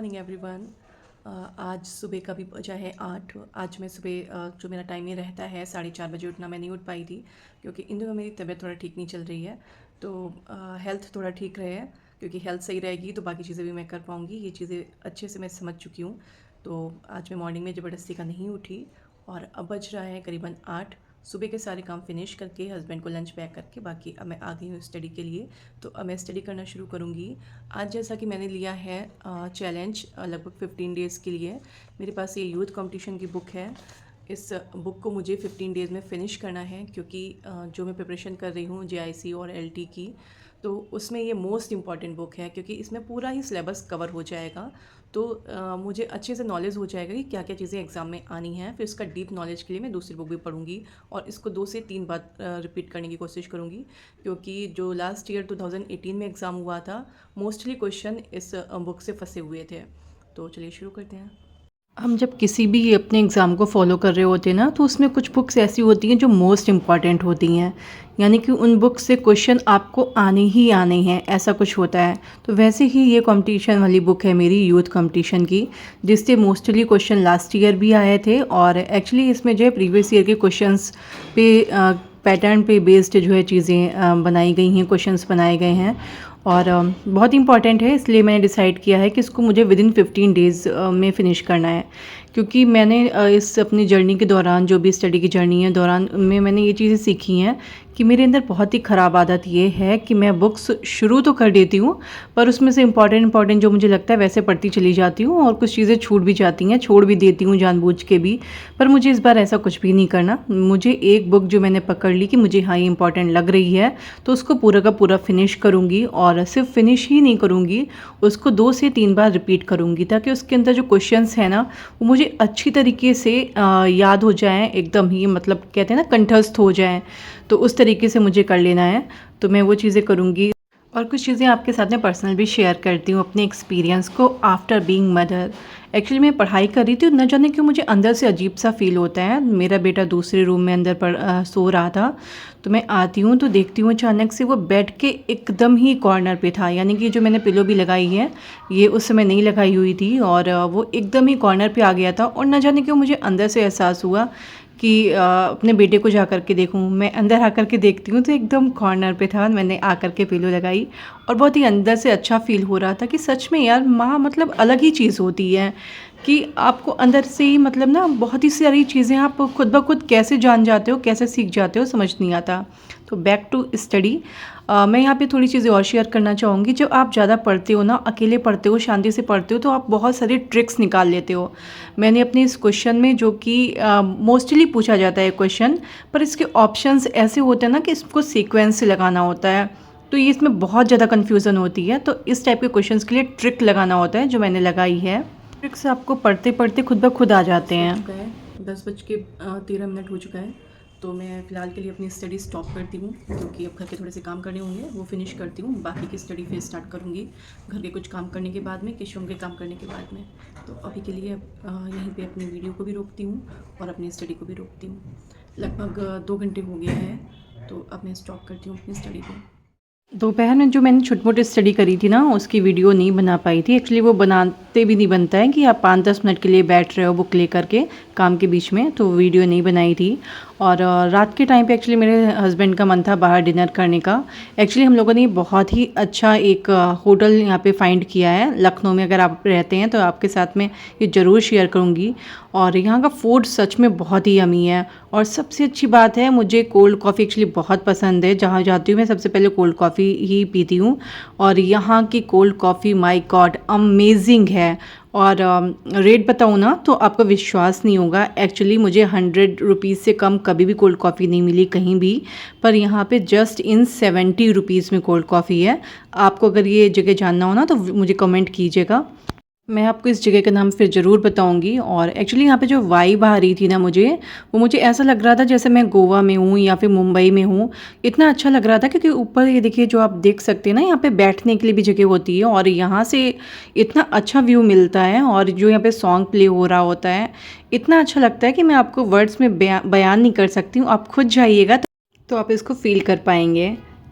Morning everyone. आज सुबह का भी बजा है 8। आज मैं सुबह जो मेरा टाइमिंग रहता है 4:30 बजे उठना, मैं नहीं उठ पाई थी क्योंकि इन दिनों मेरी तबीयत थोड़ा ठीक नहीं चल रही है। तो हेल्थ थोड़ा ठीक रहे, क्योंकि हेल्थ सही रहेगी तो बाकी चीज़ें भी मैं कर पाऊँगी। ये चीज़ें अच्छे से मैं समझ चुकी हूँ। तो आज मैं मॉर्निंग में ज़बरदस्ती का नहीं उठी और अब बज रहा है करीबन 8। सुबह के सारे काम फिनिश करके हस्बैंड को लंच पैक करके बाकी अब मैं आ गई हूँ स्टडी के लिए। तो अब मैं स्टडी करना शुरू करूँगी। आज जैसा कि मैंने लिया है चैलेंज लगभग 15 डेज़ के लिए। मेरे पास ये यूथ कंपटीशन की बुक है। इस बुक को मुझे 15 डेज़ में फ़िनिश करना है, क्योंकि जो मैं प्रिपरेशन कर रही हूँ जेआईसी और एलटी की, तो उसमें ये मोस्ट इम्पॉर्टेंट बुक है, क्योंकि इसमें पूरा ही सिलेबस कवर हो जाएगा। तो मुझे अच्छे से नॉलेज हो जाएगा कि क्या क्या चीज़ें एग्ज़ाम में आनी हैं। फिर उसका डीप नॉलेज के लिए मैं दूसरी बुक भी पढ़ूंगी और इसको 2 से 3 बार रिपीट करने की कोशिश करूँगी, क्योंकि जो लास्ट ईयर 2018 में एग्ज़ाम हुआ था, मोस्टली क्वेश्चन इस बुक से फंसे हुए थे। तो चलिए शुरू करते हैं। हम जब किसी भी अपने एग्ज़ाम को फॉलो कर रहे होते हैं ना, तो उसमें कुछ बुक्स ऐसी होती हैं जो मोस्ट इम्पॉर्टेंट होती हैं, यानी कि उन बुक्स से क्वेश्चन आपको आने ही आने हैं, ऐसा कुछ होता है। तो वैसे ही ये कंपटीशन वाली बुक है मेरी, यूथ कंपटीशन की, जिससे मोस्टली क्वेश्चन लास्ट ईयर भी आए थे। और एक्चुअली इसमें जो है प्रीवियस ईयर के क्वेश्चंस पे पैटर्न पे बेस्ड जो है चीज़ें बनाई गई हैं, क्वेश्चंस बनाए गए हैं और बहुत इंपॉर्टेंट है। इसलिए मैंने डिसाइड किया है कि इसको मुझे विदिन 15 डेज़ में फ़िनिश करना है, क्योंकि मैंने इस अपनी जर्नी के दौरान, जो भी स्टडी की जर्नी है दौरान में, मैंने ये चीज़ें सीखी हैं कि मेरे अंदर बहुत ही ख़राब आदत ये है कि मैं बुक्स शुरू तो कर देती हूँ, पर उसमें से इम्पॉर्टेंट जो मुझे लगता है वैसे पढ़ती चली जाती हूँ और कुछ चीज़ें छूट भी जाती हैं, छोड़ भी देती हूँ जानबूझ के भी। पर मुझे इस बार ऐसा कुछ भी नहीं करना। मुझे एक बुक जो मैंने पकड़ ली कि मुझे हाँ ये इंपॉर्टेंट लग रही है, तो उसको पूरा का पूरा फिनिश करूँगी। और सिर्फ फिनिश ही नहीं करूँगी, उसको 2 से 3 बार रिपीट करूँगी, ताकि उसके अंदर जो क्वेश्चंस हैं ना, वो मुझे अच्छी तरीके से याद हो जाएं, एकदम ही मतलब कहते हैं ना कंठस्थ हो जाएं। तो उस तरीके से मुझे कर लेना है, तो मैं वो चीज़ें करूँगी। और कुछ चीज़ें आपके साथ में पर्सनल भी शेयर करती हूँ, अपने एक्सपीरियंस को आफ्टर बीइंग मदर। एक्चुअली मैं पढ़ाई कर रही थी, न जाने क्यों मुझे अंदर से अजीब सा फील होता है। मेरा बेटा दूसरे रूम में अंदर सो रहा था, तो मैं आती हूँ तो देखती हूँ अचानक से वो बेड के एकदम ही कॉर्नर पे था, यानी कि जो मैंने पिलो भी लगाई है ये उस समय नहीं लगाई हुई थी, और वो एकदम ही कॉर्नर पे आ गया था। और न जाने क्यों मुझे अंदर से एहसास हुआ कि अपने बेटे को जा कर के देखूं। मैं अंदर आकर के देखती हूँ तो एकदम कॉर्नर पे था। मैंने आकर के पिलो लगाई और बहुत ही अंदर से अच्छा फील हो रहा था कि सच में यार माँ मतलब अलग ही चीज़ होती है, कि आपको अंदर से ही मतलब ना बहुत ही सारी चीज़ें आप खुद ब खुद कैसे जान जाते हो, कैसे सीख जाते हो, समझ नहीं आता। तो बैक टू स्टडी। मैं यहाँ पे थोड़ी चीज़ें और शेयर करना चाहूँगी। जब आप ज़्यादा पढ़ते हो ना, अकेले पढ़ते हो, शांति से पढ़ते हो, तो आप बहुत सारे ट्रिक्स निकाल लेते हो। मैंने अपने इस क्वेश्चन में, जो कि मोस्टली पूछा जाता है क्वेश्चन, पर इसके ऑप्शंस ऐसे होते हैं ना कि इसको सीक्वेंस से लगाना होता है, तो ये इसमें बहुत ज़्यादा कन्फ्यूज़न होती है। तो इस टाइप के क्वेश्चंस के लिए ट्रिक लगाना होता है, जो मैंने लगाई है। ट्रिक्स आपको पढ़ते पढ़ते खुद ब खुद आ जाते हैं। 10:13 हो चुका है, तो मैं फ़िलहाल के लिए अपनी स्टडी स्टॉप करती हूँ, क्योंकि अब घर के थोड़े से काम करने होंगे, वो फिनिश करती हूँ। बाकी की स्टडी फिर स्टार्ट करूँगी घर के कुछ काम करने के बाद में, किशोम के काम करने के बाद में। तो अभी के लिए यहीं पे अपनी वीडियो को भी रोकती हूँ और अपनी स्टडी को भी रोकती हूँ। लगभग 2 घंटे हो गया है, तो अब मैं स्टॉप करती हूँ अपनी स्टडी को। दोपहर में जो मैंने छोटी मोटी स्टडी करी थी ना, उसकी वीडियो नहीं बना पाई थी। एक्चुअली वो बनाते भी नहीं बनता है कि आप 5-10 मिनट के लिए बैठ रहे हो बुक ले करके काम के बीच में, तो वीडियो नहीं बनाई थी। और रात के टाइम पे एक्चुअली मेरे हस्बैंड का मन था बाहर डिनर करने का। एक्चुअली हम लोगों ने बहुत ही अच्छा एक होटल यहाँ पे फाइंड किया है लखनऊ में। अगर आप रहते हैं तो आपके साथ में ये ज़रूर शेयर करूँगी। और यहाँ का फूड सच में बहुत ही यमी है। और सबसे अच्छी बात है, मुझे कोल्ड कॉफ़ी एक्चुअली बहुत पसंद है। जहाँ जाती हूँ मैं सबसे पहले कोल्ड कॉफ़ी ही पीती हूँ, और यहाँ की cold coffee my God amazing है। और रेट बताऊँ ना तो आपका विश्वास नहीं होगा। एक्चुअली मुझे 100 रुपीज़ से कम कभी भी कोल्ड कॉफ़ी नहीं मिली कहीं भी, पर यहाँ पे जस्ट इन 70 रुपीज़ में कोल्ड कॉफ़ी है। आपको अगर ये जगह जानना हो ना तो मुझे कमेंट कीजिएगा, मैं आपको इस जगह का नाम फिर ज़रूर बताऊंगी। और एक्चुअली यहाँ पे जो वाइब आ रही थी ना मुझे ऐसा लग रहा था जैसे मैं गोवा में हूँ या फिर मुंबई में हूँ। इतना अच्छा लग रहा था, क्योंकि ऊपर ये देखिए, जो आप देख सकते हैं ना, यहाँ पे बैठने के लिए भी जगह होती है, और यहाँ से इतना अच्छा व्यू मिलता है। और जो यहाँ पे सॉन्ग प्ले हो रहा होता है, इतना अच्छा लगता है कि मैं आपको वर्ड्स में बयान नहीं कर सकती हूँ। आप खुद जाइएगा तो आप इसको फील कर पाएंगे।